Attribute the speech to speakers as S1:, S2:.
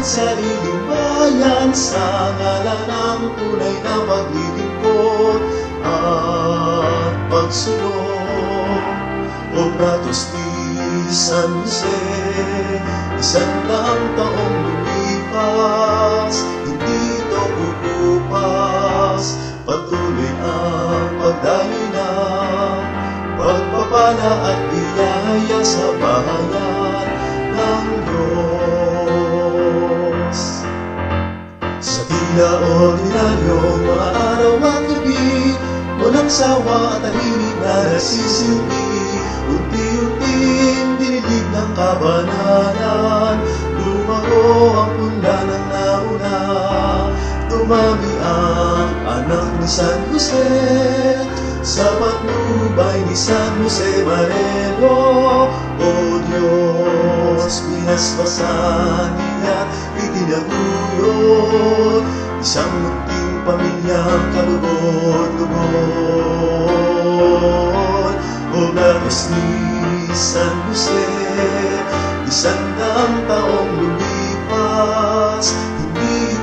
S1: kahit sariling bayan, sa ngalan ng tunay na paglilingkod at pagsulong. Obrados ni San Jose, 100 taong lumipas, hindi ito uupas. Patuloy ang pagdaloy ng pagpapala at biyaya sa bayan ng Diyos. Sa tila ordinaryong mga araw at gabi, walang sawa at tahimik na nagsisilbi. Unti-unting dinilig ng kabanalan, lumago ang punla ng nauna. Dumami ang anak ni San Jose, sa patnubay ni San Jose Marelo. O Diyos, pinaspasan niya, itinaguyod isang munting pamilyang kalugod-lugod. Obrados ni San Jose, 100 taong lumipas, hindi